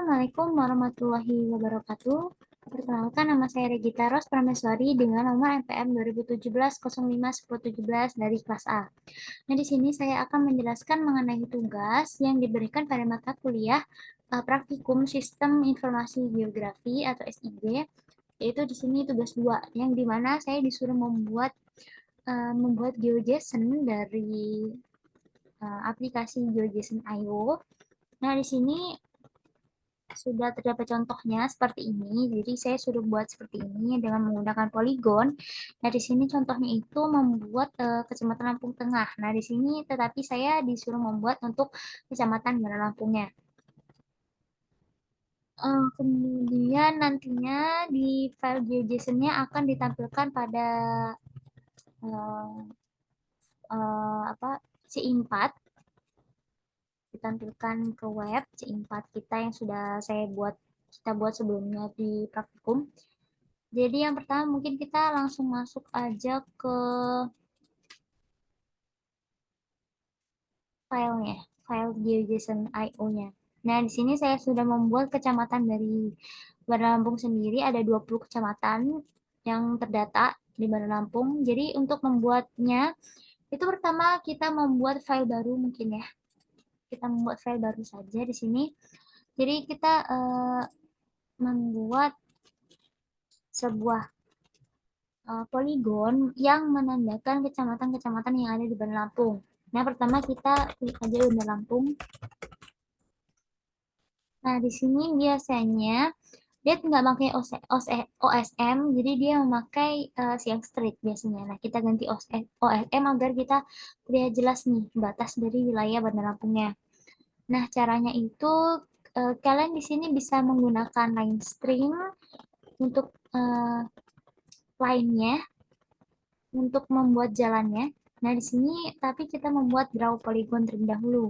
Assalamualaikum warahmatullahi wabarakatuh. Perkenalkan, nama saya Regita Ros Prameswari dengan nomor NPM 2017-05-1017 dari kelas A. Nah, di sini saya akan menjelaskan mengenai tugas yang diberikan pada mata kuliah Praktikum Sistem Informasi Geografi atau SIG, yaitu di sini tugas 2, yang dimana saya disuruh membuat GeoJSON dari aplikasi GeoJSON.io. Nah, di sini sudah terdapat contohnya seperti ini. Jadi saya sudah buat seperti ini dengan menggunakan poligon. Nah, di sini contohnya itu membuat Kecamatan Lampung Tengah. Nah, di sini tetapi saya disuruh membuat untuk Kecamatan Bandar Lampungnya. Kemudian nantinya di file GeoJSON-nya akan ditampilkan pada uh, apa C4, ditampilkan ke web C4 kita yang sudah kita buat sebelumnya di praktikum. Jadi yang pertama mungkin kita langsung masuk aja ke filenya, file GeoJSON.io-nya. Nah, di sini saya sudah membuat kecamatan dari Bandar Lampung sendiri, ada 20 kecamatan yang terdata di Bandar Lampung. Jadi untuk membuatnya, itu pertama kita membuat file baru mungkin ya. Kita membuat file baru saja di sini. Jadi kita membuat sebuah poligon yang menandakan kecamatan-kecamatan yang ada di Bandar Lampung. Nah, pertama kita klik aja Bandar Lampung. Nah, di sini biasanya dia nggak pakai OSM, jadi dia memakai siang street biasanya. Nah, kita ganti OSM agar kita terlihat jelas nih batas dari wilayah Bandar Lampungnya. Nah, caranya itu kalian di sini bisa menggunakan line string untuk line-nya untuk membuat jalannya. Nah, di sini tapi kita membuat draw polygon terlebih dahulu.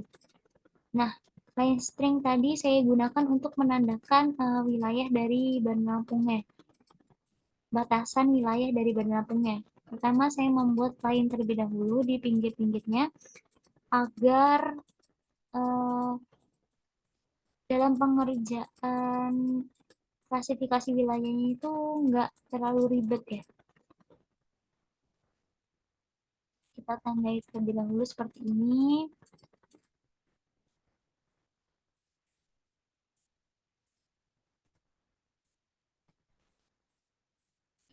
Nah, line string tadi saya gunakan untuk menandakan wilayah dari Bandar Lampungnya. Batasan wilayah dari Bandar Lampungnya. Pertama, saya membuat line terlebih dahulu di pinggir-pinggirnya agar uh, dalam pengerjaan klasifikasi wilayahnya itu nggak terlalu ribet ya. Kita tandai terlebih dahulu seperti ini.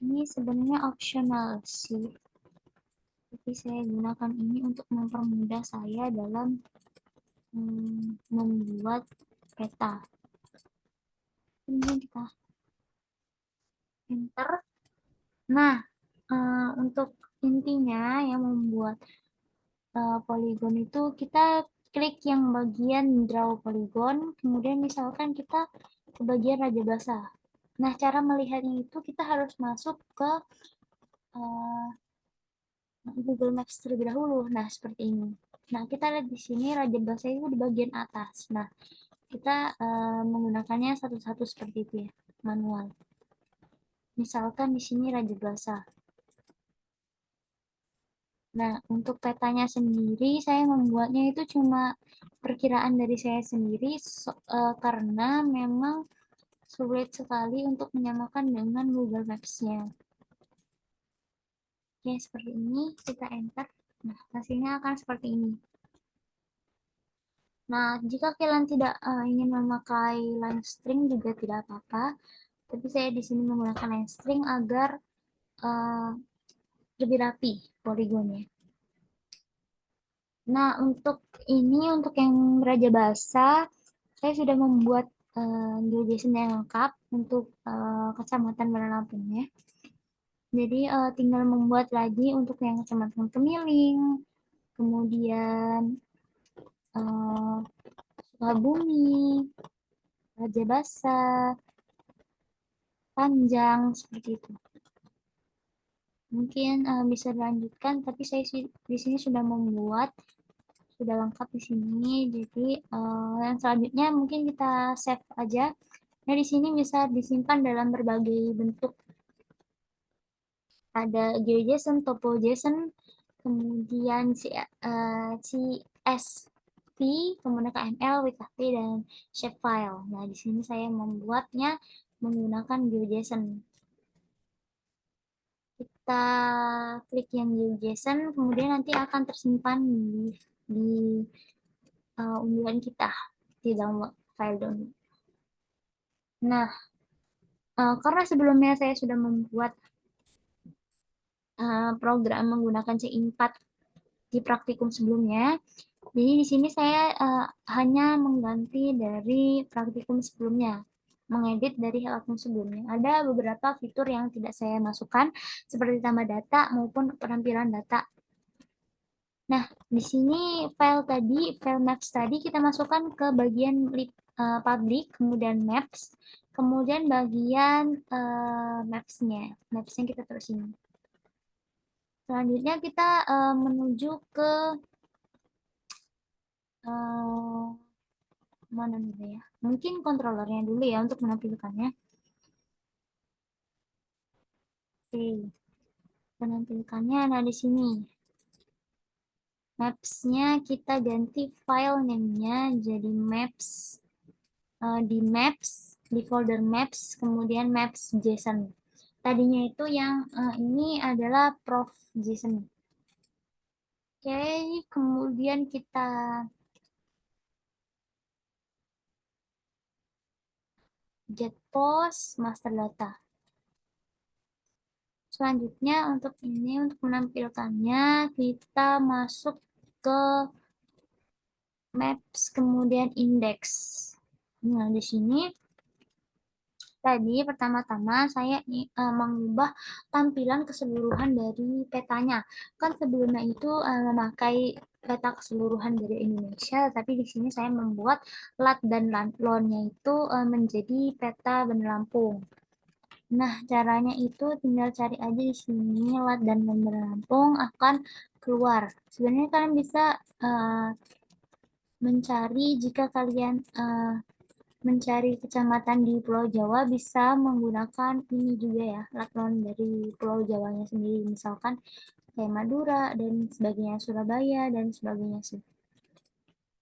Ini sebenarnya optional sih, tapi saya gunakan ini untuk mempermudah saya dalam membuat peta. Kemudian kita enter. Nah, untuk intinya yang membuat polygon itu kita klik yang bagian draw polygon, kemudian misalkan kita ke bagian Raja Basah. Nah, cara melihatnya itu kita harus masuk ke uh, Google Maps terlebih dahulu. Nah, seperti ini. Nah, kita lihat di sini Raja Basah itu di bagian atas. Nah, kita menggunakannya satu-satu seperti itu ya, manual. Misalkan di sini Raja Basah. Nah, untuk petanya sendiri, saya membuatnya itu cuma perkiraan dari saya sendiri, karena memang sulit sekali untuk menyamakan dengan Google Maps-nya. Oke, seperti ini, kita enter. Nah, hasilnya akan seperti ini. Nah, jika kalian tidak ingin memakai line string juga tidak apa-apa, tapi saya di sini menggunakan line string agar uh, lebih rapi poligonnya. Nah, untuk yang Raja Basah, saya sudah membuat GeoJSON yang lengkap untuk Kecamatan Bandar Lampungnya. Jadi tinggal membuat lagi untuk yang Kecamatan Kemiling, kemudian uh, Sukabumi, Raja Basah, Panjang, seperti itu. Mungkin bisa dilanjutkan, tapi saya di sini sudah membuat, sudah lengkap di sini. Jadi yang selanjutnya mungkin kita save aja. Nah, di sini bisa disimpan dalam berbagai bentuk. Ada GeoJSON, TopoJSON, kemudian CS. kemudian KML, WKT, dan shapefile. Nah, di sini saya membuatnya menggunakan GeoJSON. Kita klik yang GeoJSON, kemudian nanti akan tersimpan di unduhan kita di download file download. Nah, karena sebelumnya saya sudah membuat program menggunakan C4 di praktikum sebelumnya, jadi di sini saya hanya mengganti dari praktikum sebelumnya, mengedit dari praktikum sebelumnya. Ada beberapa fitur yang tidak saya masukkan, seperti tambah data maupun penampilan data. Nah, di sini file maps tadi kita masukkan ke bagian public, kemudian maps, kemudian bagian maps-nya kita terus ini. Selanjutnya kita menuju ke mana dulu ya? Mungkin controllernya dulu ya untuk menampilkannya. Oke, menampilkannya nah di sini. Maps-nya kita ganti file name-nya jadi maps. Di maps, di folder maps, kemudian maps JSON. Tadinya itu yang ini adalah prof JSON. Oke, kemudian kita get post master data. Selanjutnya untuk ini, untuk menampilkannya, kita masuk ke maps, kemudian index. Nah, di sini tadi pertama-tama saya mengubah tampilan keseluruhan dari petanya. Kan sebelumnya itu memakai peta keseluruhan dari Indonesia, tapi di sini saya membuat LAT dan LON-nya itu menjadi peta Bandar Lampung. Nah, caranya itu tinggal cari aja di sini LAT dan Bandar Lampung akan keluar. Sebenarnya kalian bisa mencari jika kalian mencari kecamatan di Pulau Jawa bisa menggunakan ini juga ya, latlon dari Pulau Jawanya sendiri, misalkan kayak Madura dan sebagainya, Surabaya dan sebagainya sih.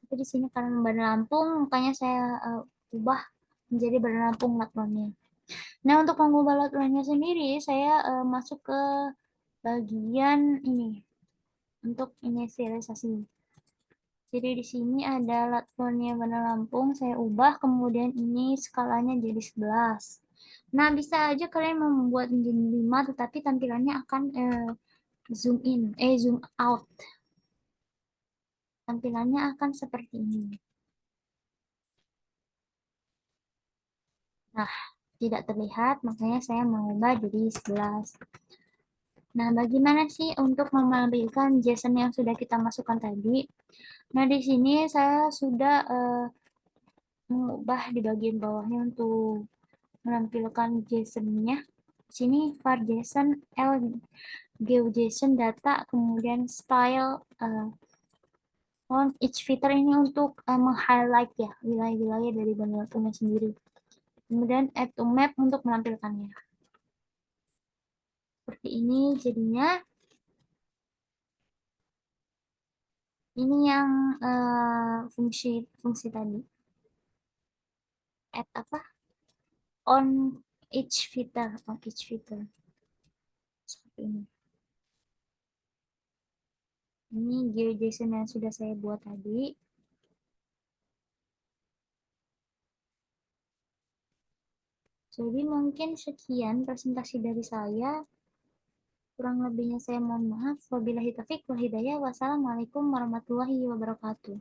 Tapi di sini karena Bandar Lampung, makanya saya ubah menjadi Bandar Lampung latlonnya. Nah, untuk mengubah latlonnya sendiri, saya masuk ke bagian ini untuk inisialisasi. Jadi di sini ada latlonnya Bandar Lampung, saya ubah, kemudian ini skalanya jadi 11. Nah, bisa aja kalian membuat menjadi 5, tetapi tampilannya akan zoom out. Tampilannya akan seperti ini. Nah, tidak terlihat, makanya saya mengubah jadi 11. Nah, bagaimana sih untuk menampilkan JSON yang sudah kita masukkan tadi? Nah, di sini saya sudah mengubah di bagian bawahnya untuk menampilkan JSON-nya. Di sini var JSON L GeoJSON data, kemudian style on each filter ini untuk meng-highlight ya wilayah-wilayah dari Bandar Lampungnya sendiri. Kemudian add to map untuk menampilkannya. Seperti ini jadinya. Ini yang fungsi tadi. Add apa? On each filter, seperti ini. Ini GeoJSON yang sudah saya buat tadi. Jadi mungkin sekian presentasi dari saya. Kurang lebihnya saya mohon maaf. Wabillahi taufiq wal hidayah. Wassalamualaikum warahmatullahi wabarakatuh.